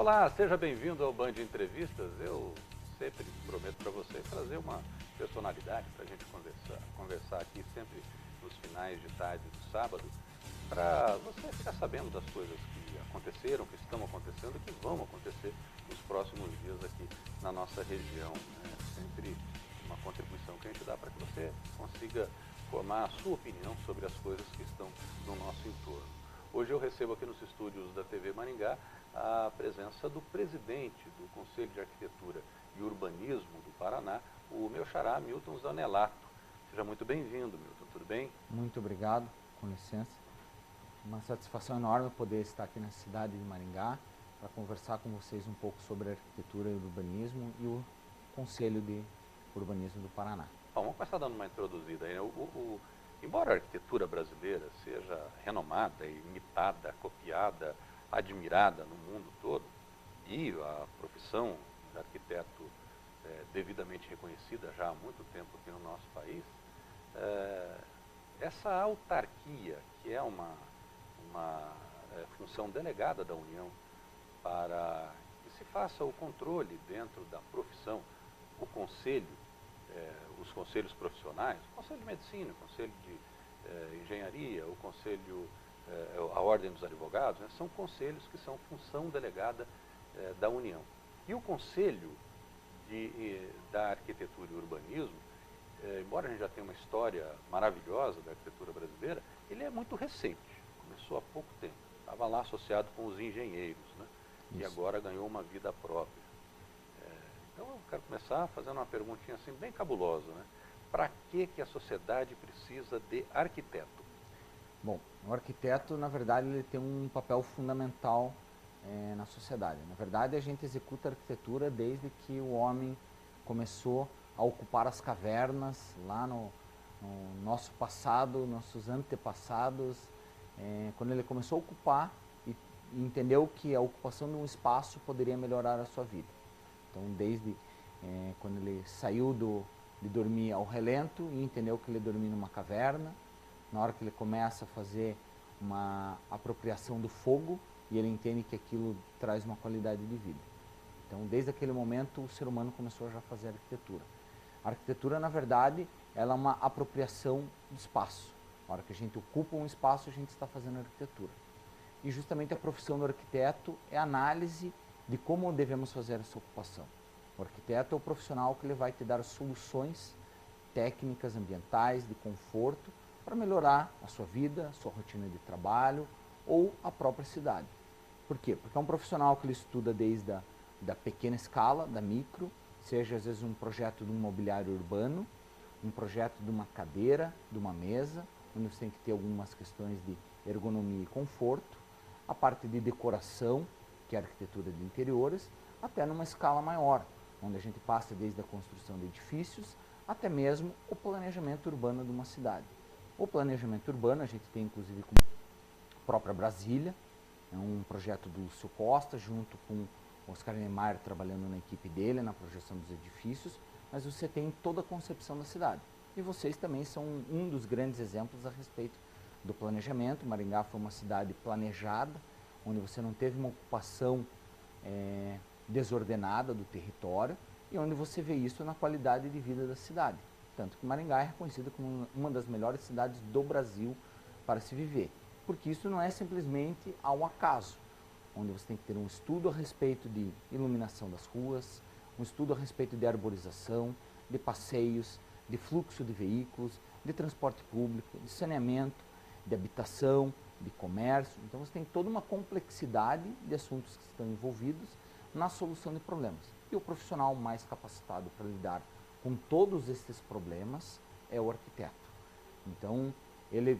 Olá, seja bem-vindo ao Band Entrevistas. Eu sempre prometo para você trazer uma personalidade para a gente conversar aqui sempre nos finais de tarde do sábado, para você ficar sabendo das coisas que aconteceram, que estão acontecendo e que vão acontecer nos próximos dias aqui na nossa região. É sempre uma contribuição que a gente dá para que você consiga formar a sua opinião sobre as coisas que estão no nosso entorno. Hoje eu recebo aqui nos estúdios da TV Maringá a presença do presidente do Conselho de Arquitetura e Urbanismo do Paraná, o meu xará Milton Zanelato. Seja muito bem-vindo, Milton, tudo bem? Muito obrigado, com licença. Uma satisfação enorme poder estar aqui na cidade de Maringá para conversar com vocês um pouco sobre arquitetura e urbanismo e o Conselho de Urbanismo do Paraná. Bom, vamos começar dando uma introduzida aí, né? Embora a arquitetura brasileira seja renomada, imitada, copiada, admirada no mundo todo, e a profissão de arquiteto devidamente reconhecida já há muito tempo aqui no nosso país, essa autarquia, que é uma função delegada da União para que se faça o controle dentro da profissão, o conselho, os conselhos profissionais, o conselho de medicina, o conselho de engenharia, o conselho, a ordem dos advogados, né, são conselhos que são função delegada da União. E o conselho da arquitetura e urbanismo, embora a gente já tenha uma história maravilhosa da arquitetura brasileira, ele é muito recente, começou há pouco tempo, estava lá associado com os engenheiros, né, e agora ganhou uma vida própria. Então eu quero começar fazendo uma perguntinha assim bem cabulosa, né? Para que a sociedade precisa de arquiteto? Bom, o arquiteto, na verdade, ele tem um papel fundamental na sociedade. Na verdade, a gente executa a arquitetura desde que o homem começou a ocupar as cavernas lá no nosso passado, nossos antepassados, quando ele começou a ocupar e entendeu que a ocupação de um espaço poderia melhorar a sua vida. Então, desde quando ele saiu de dormir ao relento e entendeu que ele dormia numa caverna, na hora que ele começa a fazer uma apropriação do fogo e ele entende que aquilo traz uma qualidade de vida. Então, desde aquele momento, o ser humano começou já a fazer arquitetura. A arquitetura, na verdade, ela é uma apropriação do espaço. Na hora que a gente ocupa um espaço, a gente está fazendo arquitetura. E justamente a profissão do arquiteto é a análise de como devemos fazer essa ocupação. O arquiteto é o profissional que ele vai te dar soluções técnicas, ambientais, de conforto, para melhorar a sua vida, a sua rotina de trabalho ou a própria cidade. Por quê? Porque é um profissional que ele estuda desde da pequena escala, da micro, seja às vezes um projeto de um mobiliário urbano, um projeto de uma cadeira, de uma mesa, onde você tem que ter algumas questões de ergonomia e conforto, a parte de decoração, que é a arquitetura de interiores, até numa escala maior, onde a gente passa desde a construção de edifícios até mesmo o planejamento urbano de uma cidade. O planejamento urbano a gente tem inclusive com a própria Brasília, é um projeto do Lúcio Costa, junto com o Oscar Niemeyer trabalhando na equipe dele, na projeção dos edifícios, mas você tem toda a concepção da cidade. E vocês também são um dos grandes exemplos a respeito do planejamento. Maringá foi uma cidade planejada, onde você não teve uma ocupação desordenada do território e onde você vê isso na qualidade de vida da cidade. Tanto que Maringá é reconhecida como uma das melhores cidades do Brasil para se viver. Porque isso não é simplesmente ao acaso, onde você tem que ter um estudo a respeito de iluminação das ruas, um estudo a respeito de arborização, de passeios, de fluxo de veículos, de transporte público, de saneamento, de habitação, de comércio. Então você tem toda uma complexidade de assuntos que estão envolvidos na solução de problemas. E o profissional mais capacitado para lidar com todos esses problemas é o arquiteto. Então, ele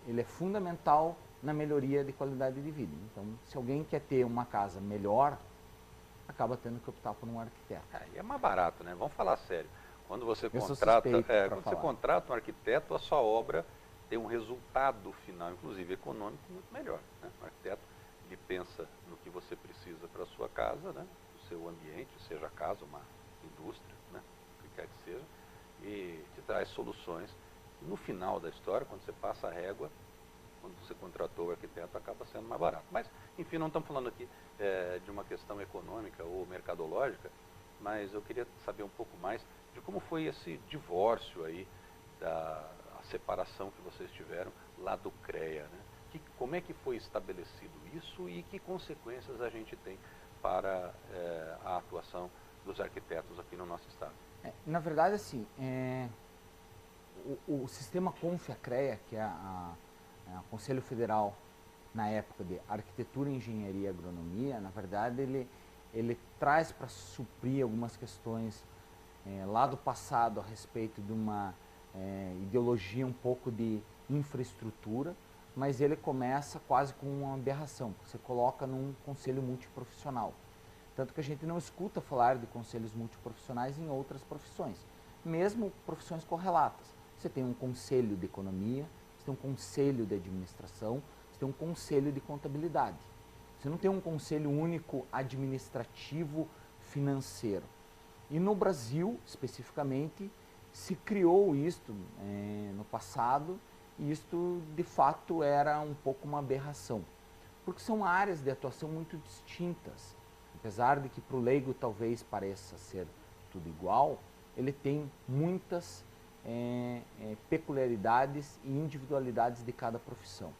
é fundamental na melhoria de qualidade de vida. Então, se alguém quer ter uma casa melhor, acaba tendo que optar por um arquiteto. E é mais barato, né? Vamos falar sério. Quando você contrata um arquiteto, a sua obra tem um resultado final, inclusive econômico, muito melhor, né? O arquiteto, ele pensa no que você precisa para a sua casa, né? O seu ambiente, seja a casa, uma indústria, né? O que quer que seja, e te traz soluções. E no final da história, quando você passa a régua, quando você contratou o arquiteto, acaba sendo mais barato. Mas, enfim, não estamos falando aqui de uma questão econômica ou mercadológica, mas eu queria saber um pouco mais de como foi esse divórcio aí, a separação que vocês tiveram lá do CREA, né? Como é que foi estabelecido isso e que consequências a gente tem para a atuação dos arquitetos aqui no nosso estado? Na verdade, assim, o sistema CONFE-CREA, que é a Conselho Federal, na época de Arquitetura, Engenharia e Agronomia, na verdade, ele traz para suprir algumas questões lá do passado a respeito de uma ideologia um pouco de infraestrutura, mas ele começa quase com uma aberração, você coloca num conselho multiprofissional. Tanto que a gente não escuta falar de conselhos multiprofissionais em outras profissões, mesmo profissões correlatas. Você tem um conselho de economia, você tem um conselho de administração, você tem um conselho de contabilidade. Você não tem um conselho único administrativo financeiro. E no Brasil, especificamente, se criou isto no passado, e isto de fato era um pouco uma aberração, porque são áreas de atuação muito distintas. Apesar de que para o leigo talvez pareça ser tudo igual, ele tem muitas peculiaridades e individualidades de cada profissão.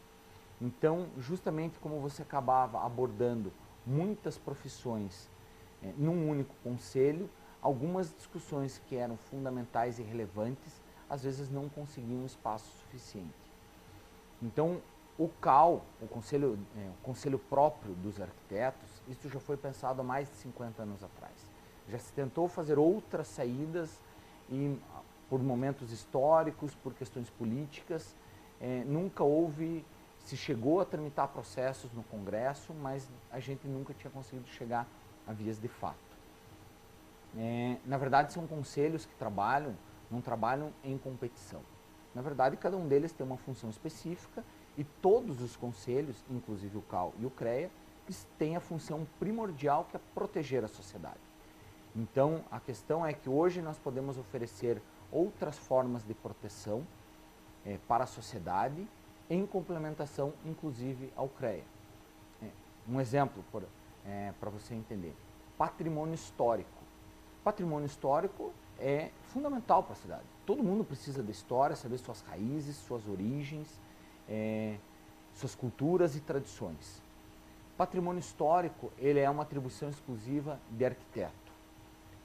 Então, justamente como você acabava abordando muitas profissões num único conselho, algumas discussões que eram fundamentais e relevantes, às vezes não conseguiam espaço suficiente. Então, o CAL, o conselho próprio dos arquitetos, isso já foi pensado há mais de 50 anos atrás. Já se tentou fazer outras saídas e, por momentos históricos, por questões políticas, nunca se chegou a tramitar processos no Congresso, mas a gente nunca tinha conseguido chegar a vias de fato. Na verdade, são conselhos que não trabalham em competição. Na verdade, cada um deles tem uma função específica e todos os conselhos, inclusive o CAL e o CREA, têm a função primordial que é proteger a sociedade. Então, a questão é que hoje nós podemos oferecer outras formas de proteção para a sociedade, em complementação, inclusive, ao CREA. Um exemplo para você entender. Patrimônio histórico. Patrimônio histórico é fundamental para a cidade. Todo mundo precisa da história, saber suas raízes, suas origens, suas culturas e tradições. Patrimônio histórico, ele é uma atribuição exclusiva de arquiteto.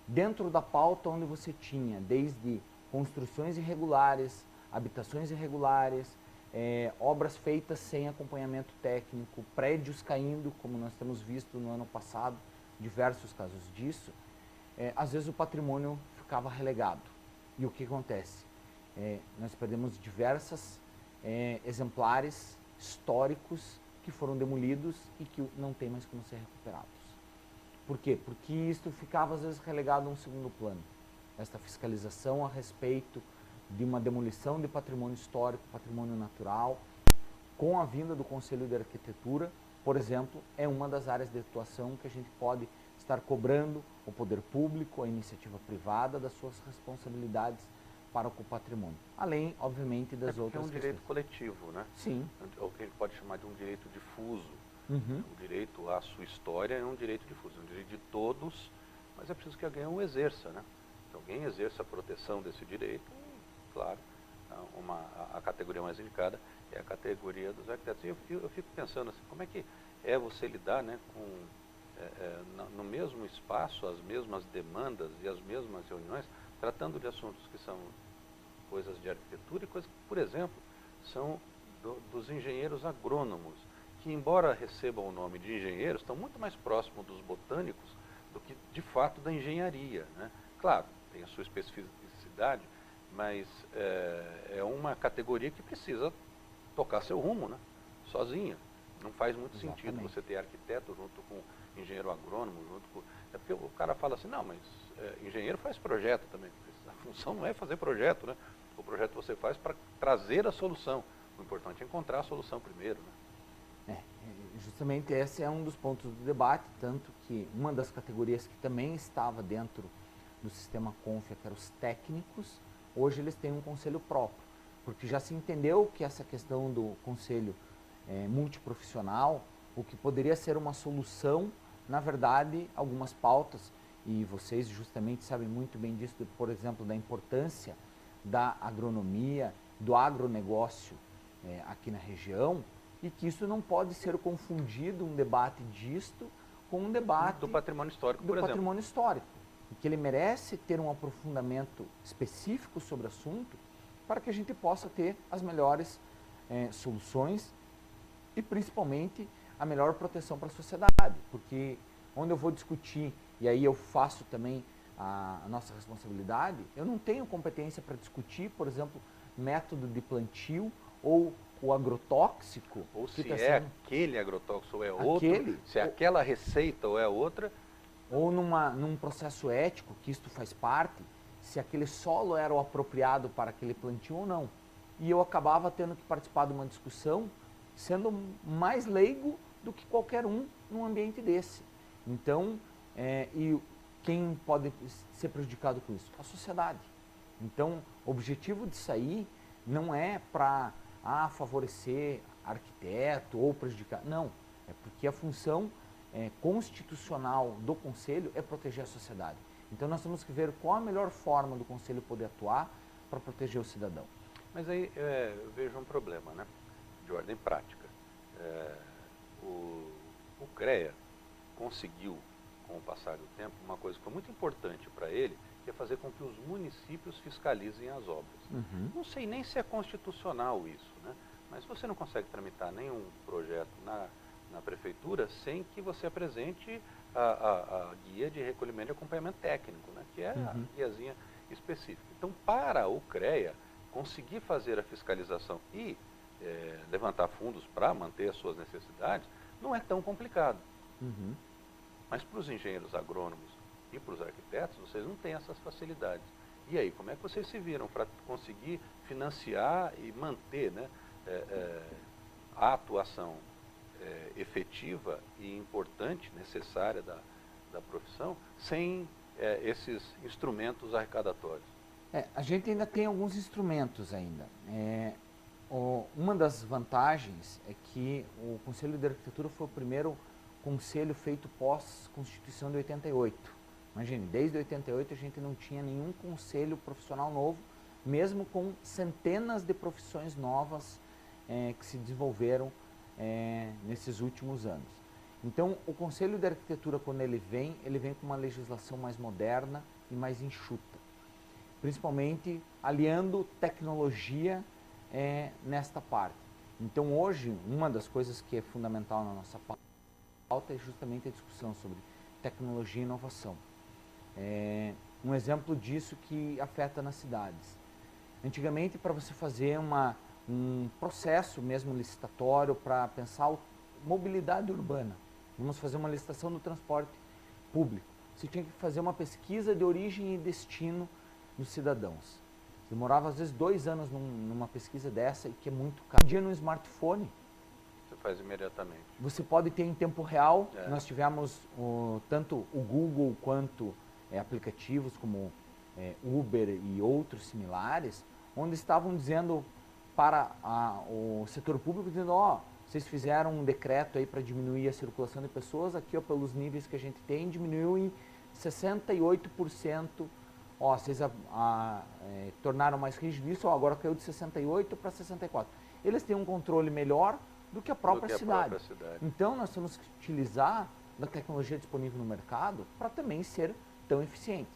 Dentro da pauta onde você tinha desde construções irregulares, habitações irregulares, obras feitas sem acompanhamento técnico, prédios caindo, como nós temos visto no ano passado, diversos casos disso, às vezes o patrimônio ficava relegado. E o que acontece? Nós perdemos diversos exemplares históricos que foram demolidos e que não tem mais como ser recuperados. Por quê? Porque isso ficava às vezes relegado a um segundo plano. Esta fiscalização a respeito de uma demolição de patrimônio histórico, patrimônio natural, com a vinda do Conselho de Arquitetura, por exemplo, é uma das áreas de atuação que a gente pode estar cobrando o poder público, a iniciativa privada, das suas responsabilidades para com o patrimônio. Além, obviamente, das outras questões. É um direito coletivo, né? Sim. É o que a gente pode chamar de um direito difuso. Uhum. O direito à sua história é um direito difuso, é um direito de todos, mas é preciso que alguém o exerça, né? Que alguém exerça a proteção desse direito, claro, a categoria mais indicada é a categoria dos arquitetos. E eu fico pensando assim, como é que é você lidar, né, com, no mesmo espaço, as mesmas demandas e as mesmas reuniões, tratando de assuntos que são coisas de arquitetura e coisas que, por exemplo, são dos engenheiros agrônomos, que embora recebam o nome de engenheiros, estão muito mais próximos dos botânicos do que, de fato, da engenharia, né? Claro, tem a sua especificidade, mas é uma categoria que precisa tocar seu rumo, né? Sozinha. Não faz muito sentido você ter arquiteto junto com engenheiro agrônomo, junto com... É porque o cara fala assim, não, mas engenheiro faz projeto também. A função não é fazer projeto, né? O projeto você faz para trazer a solução. O importante é encontrar a solução primeiro, né? Justamente esse é um dos pontos do debate, tanto que uma das categorias que também estava dentro do sistema CONFE, que eram os técnicos, hoje eles têm um conselho próprio, porque já se entendeu que essa questão do conselho multiprofissional, o que poderia ser uma solução, na verdade, algumas pautas, e vocês justamente sabem muito bem disso, por exemplo, da importância da agronomia, do agronegócio aqui na região, e que isso não pode ser confundido, um debate disto, com um debate do patrimônio histórico, por exemplo. Do patrimônio histórico, e que ele merece ter um aprofundamento específico sobre o assunto, para que a gente possa ter as melhores soluções e principalmente a melhor proteção para a sociedade, porque onde eu vou discutir, e aí eu faço também a nossa responsabilidade, eu não tenho competência para discutir, por exemplo, método de plantio ou o agrotóxico. Ou se é aquele agrotóxico ou é outro, se é ou, aquela receita ou é outra. Ou num processo ético, que isto faz parte, se aquele solo era o apropriado para aquele plantio ou não. E eu acabava tendo que participar de uma discussão, sendo mais leigo do que qualquer um num ambiente desse. Então, e quem pode ser prejudicado com isso? A sociedade. Então, o objetivo disso aí não é para favorecer arquiteto ou prejudicar. Não, é porque a função constitucional do Conselho é proteger a sociedade. Então, nós temos que ver qual a melhor forma do Conselho poder atuar para proteger o cidadão. Mas aí eu vejo um problema, né, de ordem prática. O CREA conseguiu, com o passar do tempo, uma coisa que foi muito importante para ele, que é fazer com que os municípios fiscalizem as obras. Não sei nem se é constitucional isso, né? Mas você não consegue tramitar nenhum projeto na prefeitura sem que você apresente a guia de recolhimento e acompanhamento técnico, né? Que é a guiazinha específica. Então, para o CREA conseguir fazer a fiscalização e levantar fundos para manter as suas necessidades, não é tão complicado. Mas para os engenheiros agrônomos e para os arquitetos, vocês não têm essas facilidades. E aí, como é que vocês se viram para conseguir financiar e manter, né, a atuação efetiva e importante, necessária da profissão, sem esses instrumentos arrecadatórios? A gente ainda tem alguns instrumentos ainda. Uma das vantagens é que o Conselho de Arquitetura foi o primeiro conselho feito pós-Constituição de 88. Imagine, desde 88 a gente não tinha nenhum conselho profissional novo, mesmo com centenas de profissões novas que se desenvolveram nesses últimos anos. Então, o Conselho de Arquitetura, quando ele vem com uma legislação mais moderna e mais enxuta, principalmente aliando tecnologia nesta parte. Então, hoje, uma das coisas que é fundamental na nossa pauta é justamente a discussão sobre tecnologia e inovação. Um exemplo disso que afeta nas cidades. Antigamente, para você fazer um processo mesmo licitatório para pensar mobilidade urbana, vamos fazer uma licitação do transporte público, você tinha que fazer uma pesquisa de origem e destino dos cidadãos. Demorava às vezes 2 anos numa pesquisa dessa, e que é muito caro. Um dia no smartphone, você faz imediatamente. Você pode ter em tempo real. Nós tivemos tanto o Google quanto aplicativos como Uber e outros similares, onde estavam dizendo para o setor público, dizendo, vocês fizeram um decreto aí para diminuir a circulação de pessoas, aqui pelos níveis que a gente tem, diminuiu em 68%, vocês tornaram mais rígido isso, agora caiu de 68% para 64%. Eles têm um controle melhor do que a própria cidade. Então, nós temos que utilizar da tecnologia disponível no mercado para também ser tão eficiente.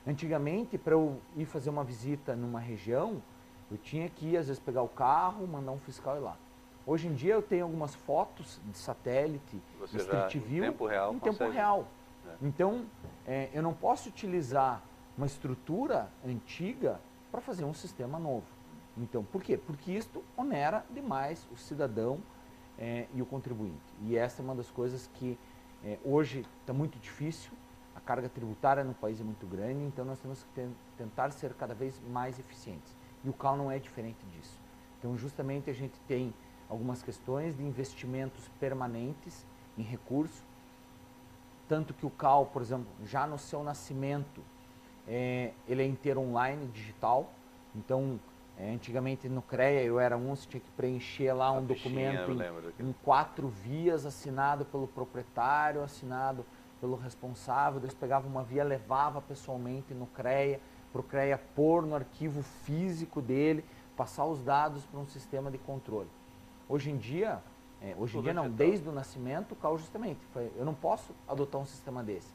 Antigamente, para eu ir fazer uma visita numa região, eu tinha que, às vezes, pegar o carro, mandar um fiscal ir lá. Hoje em dia, eu tenho algumas fotos de satélite, de Street View, em tempo real. Então, eu não posso utilizar uma estrutura antiga para fazer um sistema novo. Então, por quê? Porque isto onera demais o cidadão e o contribuinte. E essa é uma das coisas que hoje está muito difícil, a carga tributária no país é muito grande, então nós temos que tentar ser cada vez mais eficientes. E o CAL não é diferente disso. Então, justamente, a gente tem algumas questões de investimentos permanentes em recurso, tanto que o CAL, por exemplo, já no seu nascimento, ele é inteiro online, digital, então Antigamente no CREA eu era você tinha que preencher lá um documento em 4 vias, assinado pelo proprietário, assinado pelo responsável, eles pegavam uma via, levava pessoalmente no CREA, para o CREA pôr no arquivo físico dele, passar os dados para um sistema de controle. Hoje em dia não, desde o nascimento, justamente, eu não posso adotar um sistema desse.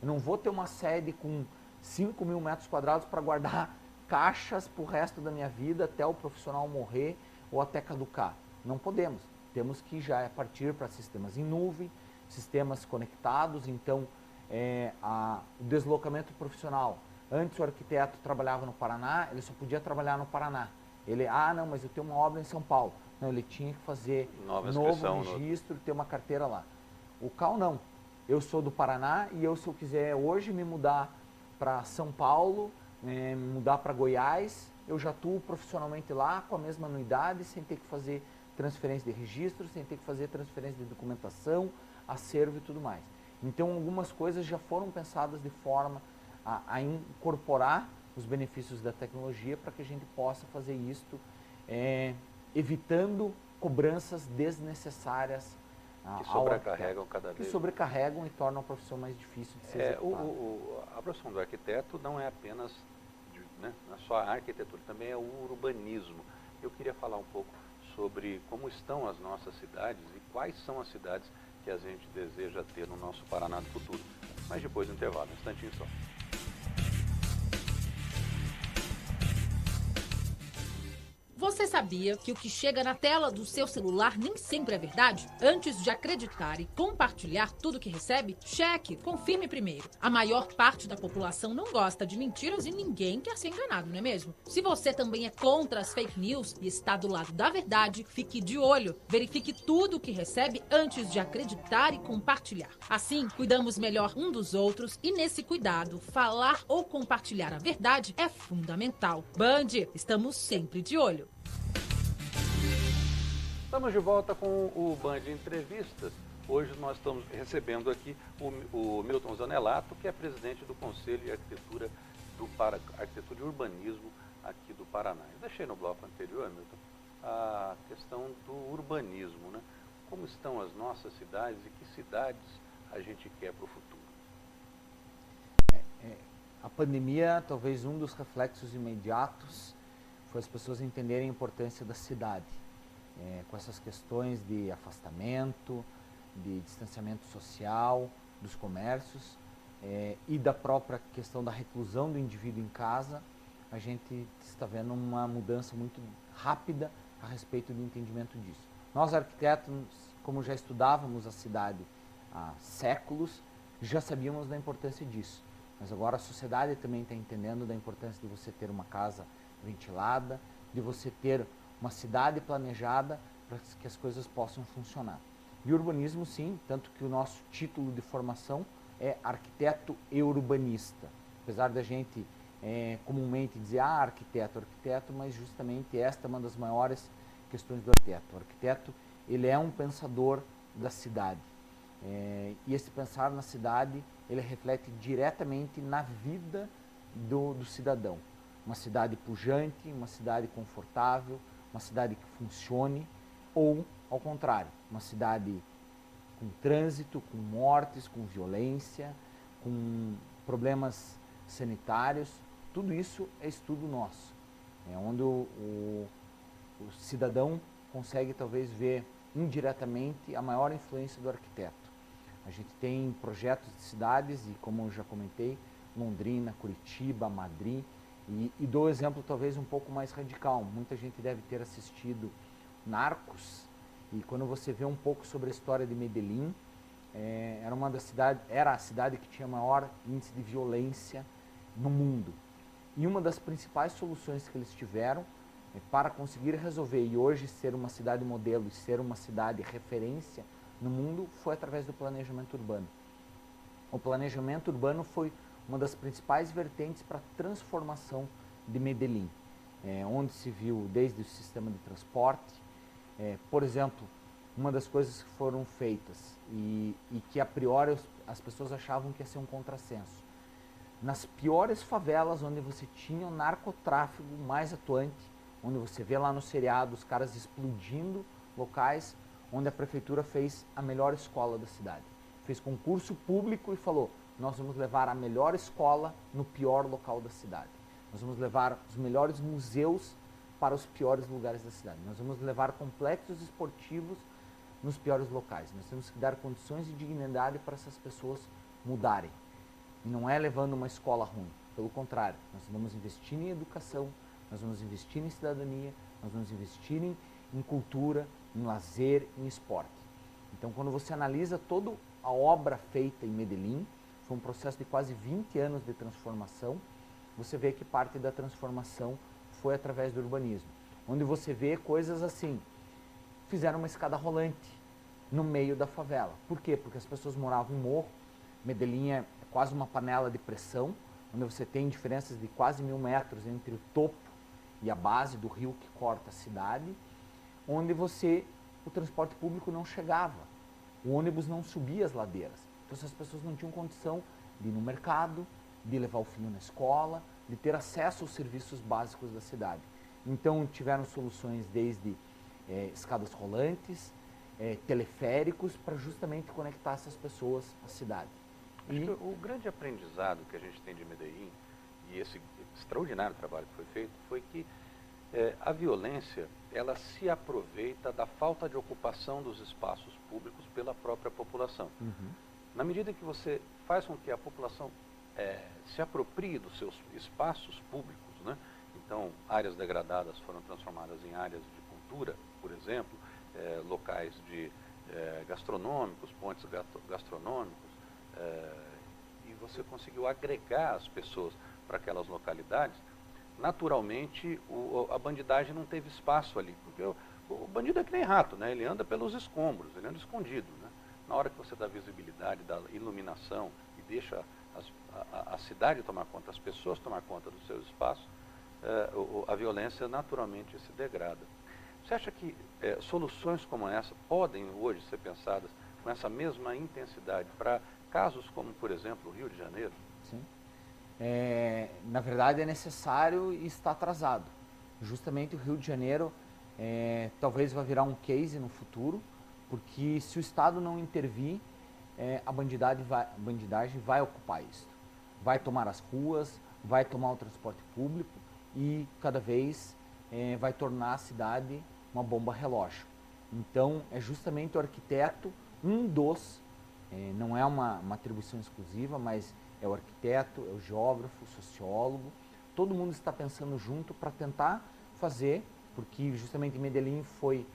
Eu não vou ter uma sede com 5.000 metros quadrados para guardar caixas para o resto da minha vida, até o profissional morrer ou até caducar. Não podemos. Temos que já partir para sistemas em nuvem, sistemas conectados. Então, o deslocamento profissional. Antes o arquiteto trabalhava no Paraná, ele só podia trabalhar no Paraná. Ele, não, mas eu tenho uma obra em São Paulo. Não, ele tinha que fazer novo registro, ter uma carteira lá. O CAL não. Eu sou do Paraná e se eu quiser hoje me mudar para São Paulo, mudar para Goiás, eu já atuo profissionalmente lá com a mesma anuidade, sem ter que fazer transferência de registro, sem ter que fazer transferência de documentação, acervo e tudo mais. Então, algumas coisas já foram pensadas de forma a incorporar os benefícios da tecnologia para que a gente possa fazer isto, evitando cobranças desnecessárias que sobrecarregam cada vez. Que sobrecarregam e tornam a profissão mais difícil de ser executada. A profissão do arquiteto não é apenas não é só a arquitetura, também é o urbanismo. Eu queria falar um pouco sobre como estão as nossas cidades e quais são as cidades que a gente deseja ter no nosso Paraná do futuro. Mas depois do intervalo, um instantinho só. Você sabia que o que chega na tela do seu celular nem sempre é verdade? Antes de acreditar e compartilhar tudo que recebe, cheque, confirme primeiro. A maior parte da população não gosta de mentiras e ninguém quer ser enganado, não é mesmo? Se você também é contra as fake news e está do lado da verdade, fique de olho. Verifique tudo o que recebe antes de acreditar e compartilhar. Assim, cuidamos melhor um dos outros e nesse cuidado, falar ou compartilhar a verdade é fundamental. Band, estamos sempre de olho. Estamos de volta com o Band Entrevistas. Hoje nós estamos recebendo aqui o Milton Zanelato, que é presidente do Conselho de Arquitetura Arquitetura e Urbanismo aqui do Paraná. Eu deixei no bloco anterior, Milton, a questão do urbanismo, né? Como estão as nossas cidades e que cidades a gente quer para o futuro? A pandemia, talvez um dos reflexos imediatos, foi as pessoas entenderem a importância da cidade. Com essas questões de afastamento, de distanciamento social, dos comércios e da própria questão da reclusão do indivíduo em casa, a gente está vendo uma mudança muito rápida a respeito do entendimento disso. Nós, arquitetos, como já estudávamos a cidade há séculos, já sabíamos da importância disso. Mas agora a sociedade também está entendendo da importância de você ter uma casa ventilada, de você ter uma cidade planejada para que as coisas possam funcionar. E urbanismo, sim, tanto que o nosso título de formação é arquiteto e urbanista. Apesar da gente comumente dizer arquiteto, mas justamente esta é uma das maiores questões do arquiteto. O arquiteto, ele é um pensador da cidade. E esse pensar na cidade, ele reflete diretamente na vida do cidadão. Uma cidade pujante, uma cidade confortável, uma cidade que funcione, ou, ao contrário, uma cidade com trânsito, com mortes, com violência, com problemas sanitários. Tudo isso é estudo nosso, onde o cidadão consegue talvez ver indiretamente a maior influência do arquiteto. A gente tem projetos de cidades e, como eu já comentei, Londrina, Curitiba, Madrid, e dou exemplo talvez um pouco mais radical. Muita gente deve ter assistido Narcos, e quando você vê um pouco sobre a história de Medellín, era a cidade que tinha maior índice de violência no mundo. E uma das principais soluções que eles tiveram para conseguir resolver e hoje ser uma cidade modelo e ser uma cidade referência no mundo foi através do planejamento urbano. O planejamento urbano foi uma das principais vertentes para a transformação de Medellín, onde se viu desde o sistema de transporte, por exemplo, uma das coisas que foram feitas e que a priori as pessoas achavam que ia ser um contrassenso. Nas piores favelas, onde você tinha o narcotráfico mais atuante, onde você vê lá no seriado os caras explodindo locais onde a prefeitura fez a melhor escola da cidade. Fez concurso público e falou, nós vamos levar a melhor escola no pior local da cidade. Nós vamos levar os melhores museus para os piores lugares da cidade. Nós vamos levar complexos esportivos nos piores locais. Nós temos que dar condições de dignidade para essas pessoas mudarem. E não é levando uma escola ruim. Pelo contrário, nós vamos investir em educação, nós vamos investir em cidadania, nós vamos investir em cultura, em lazer, em esporte. Então, quando você analisa toda a obra feita em Medellín, foi um processo de quase 20 anos de transformação, você vê que parte da transformação foi através do urbanismo, onde você vê coisas assim, fizeram uma escada rolante no meio da favela. Por quê? Porque as pessoas moravam em morro, Medellín é quase uma panela de pressão, onde você tem diferenças de quase 1000 metros entre o topo e a base do rio que corta a cidade, onde o transporte público não chegava, o ônibus não subia as ladeiras. Então essas pessoas não tinham condição de ir no mercado, de levar o filho na escola, de ter acesso aos serviços básicos da cidade. Então tiveram soluções desde escadas rolantes, teleféricos, para justamente conectar essas pessoas à cidade. Acho que o grande aprendizado que a gente tem de Medellín, e esse extraordinário trabalho que foi feito, foi que a violência, ela se aproveita da falta de ocupação dos espaços públicos pela própria população. Uhum. Na medida que você faz com que a população se aproprie dos seus espaços públicos, né? Então, áreas degradadas foram transformadas em áreas de cultura, por exemplo, locais gastronômicos, pontos gastronômicos, e você conseguiu agregar as pessoas para aquelas localidades. Naturalmente, a bandidagem não teve espaço ali, porque o bandido é que nem rato, né? Ele anda pelos escombros, ele anda escondido, né? Na hora que você dá visibilidade, dá iluminação e deixa a cidade tomar conta, as pessoas tomar conta dos seus espaços, a violência naturalmente se degrada. Você acha que soluções como essa podem hoje ser pensadas com essa mesma intensidade para casos como, por exemplo, o Rio de Janeiro? Sim. Na verdade é necessário e está atrasado. Justamente o Rio de Janeiro talvez vai virar um case no futuro, porque se o Estado não intervir, a bandidagem vai ocupar isso. Vai tomar as ruas, vai tomar o transporte público e cada vez vai tornar a cidade uma bomba relógio. Então é justamente o arquiteto não é uma atribuição exclusiva, mas é o arquiteto, é o geógrafo, o sociólogo, todo mundo está pensando junto para tentar fazer, porque justamente em Medellín foi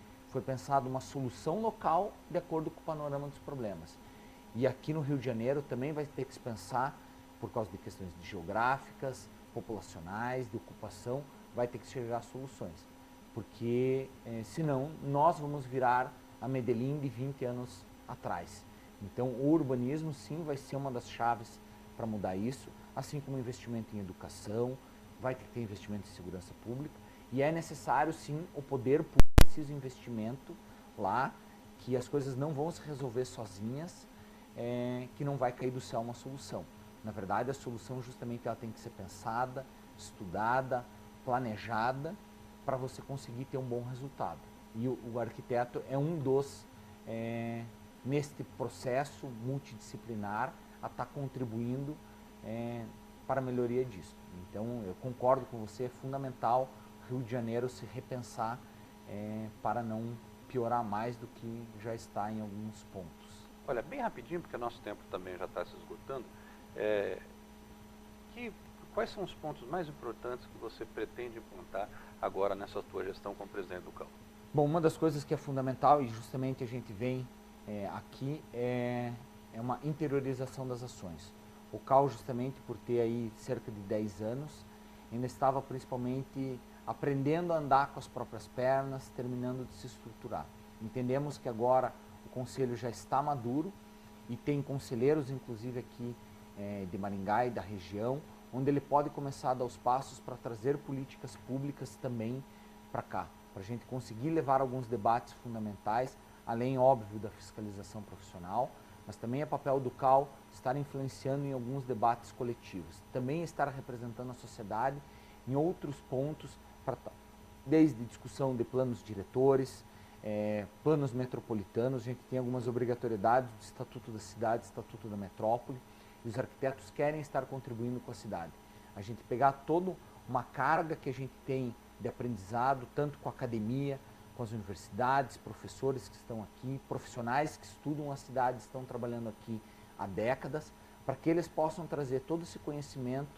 pensada uma solução local de acordo com o panorama dos problemas. E aqui no Rio de Janeiro também vai ter que se pensar, por causa de questões geográficas, populacionais, de ocupação, vai ter que chegar a soluções. Porque senão nós vamos virar a Medellín de 20 anos atrás. Então o urbanismo sim vai ser uma das chaves para mudar isso, assim como investimento em educação, vai ter que ter investimento em segurança pública, e é necessário sim o poder público, preciso investimento lá, que as coisas não vão se resolver sozinhas, que não vai cair do céu uma solução. Na verdade, a solução justamente ela tem que ser pensada, estudada, planejada, para você conseguir ter um bom resultado. E o arquiteto é um dos, neste processo multidisciplinar, a estar contribuindo para a melhoria disso. Então, eu concordo com você, é fundamental o Rio de Janeiro se repensar para não piorar mais do que já está em alguns pontos. Olha, bem rapidinho, porque o nosso tempo também já está se esgotando, quais são os pontos mais importantes que você pretende implantar agora nessa tua gestão como presidente do CAU? Bom, uma das coisas que é fundamental, e justamente a gente vem aqui, é uma interiorização das ações. O CAU, justamente por ter aí cerca de 10 anos, ainda estava principalmente aprendendo a andar com as próprias pernas, terminando de se estruturar. Entendemos que agora o Conselho já está maduro e tem conselheiros, inclusive aqui de Maringá e da região, onde ele pode começar a dar os passos para trazer políticas públicas também para cá, para a gente conseguir levar alguns debates fundamentais, além, óbvio, da fiscalização profissional, mas também é papel do CAU estar influenciando em alguns debates coletivos, também estar representando a sociedade em outros pontos para desde discussão de planos diretores, planos metropolitanos. A gente tem algumas obrigatoriedades do Estatuto da Cidade, Estatuto da Metrópole, e os arquitetos querem estar contribuindo com a cidade. A gente pegar toda uma carga que a gente tem de aprendizado, tanto com a academia, com as universidades, professores que estão aqui, profissionais que estudam a cidade, estão trabalhando aqui há décadas, para que eles possam trazer todo esse conhecimento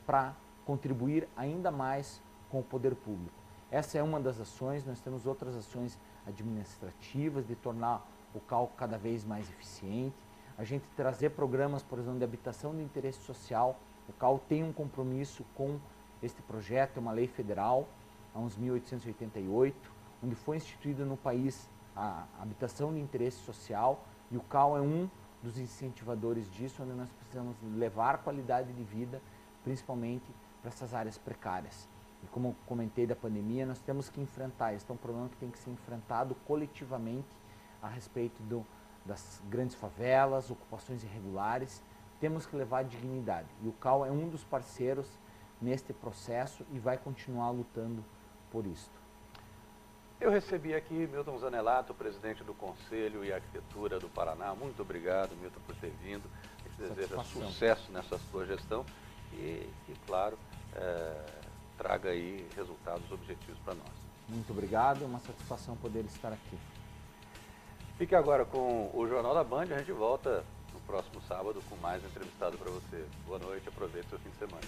para contribuir ainda mais com o poder público. Essa é uma das ações. Nós temos outras ações administrativas de tornar o CAL cada vez mais eficiente. A gente trazer programas, por exemplo, de habitação de interesse social. O CAL tem um compromisso com este projeto, é uma lei federal, a 11.888, onde foi instituída no país a habitação de interesse social, e o CAL é um dos incentivadores disso, onde nós precisamos levar qualidade de vida, principalmente para essas áreas precárias. E como eu comentei da pandemia, nós temos que enfrentar, esse é um problema que tem que ser enfrentado coletivamente a respeito das grandes favelas, ocupações irregulares. Temos que levar dignidade, e o CAL é um dos parceiros neste processo e vai continuar lutando por isso. Eu recebi aqui Milton Zanelato, presidente do Conselho e Arquitetura do Paraná. Muito obrigado, Milton, por ter vindo. A gente deseja sucesso nessa sua gestão e claro, traga aí resultados objetivos para nós. Muito obrigado, é uma satisfação poder estar aqui. Fique agora com o Jornal da Band. A gente volta no próximo sábado com mais entrevistado para você. Boa noite, aproveite o seu fim de semana.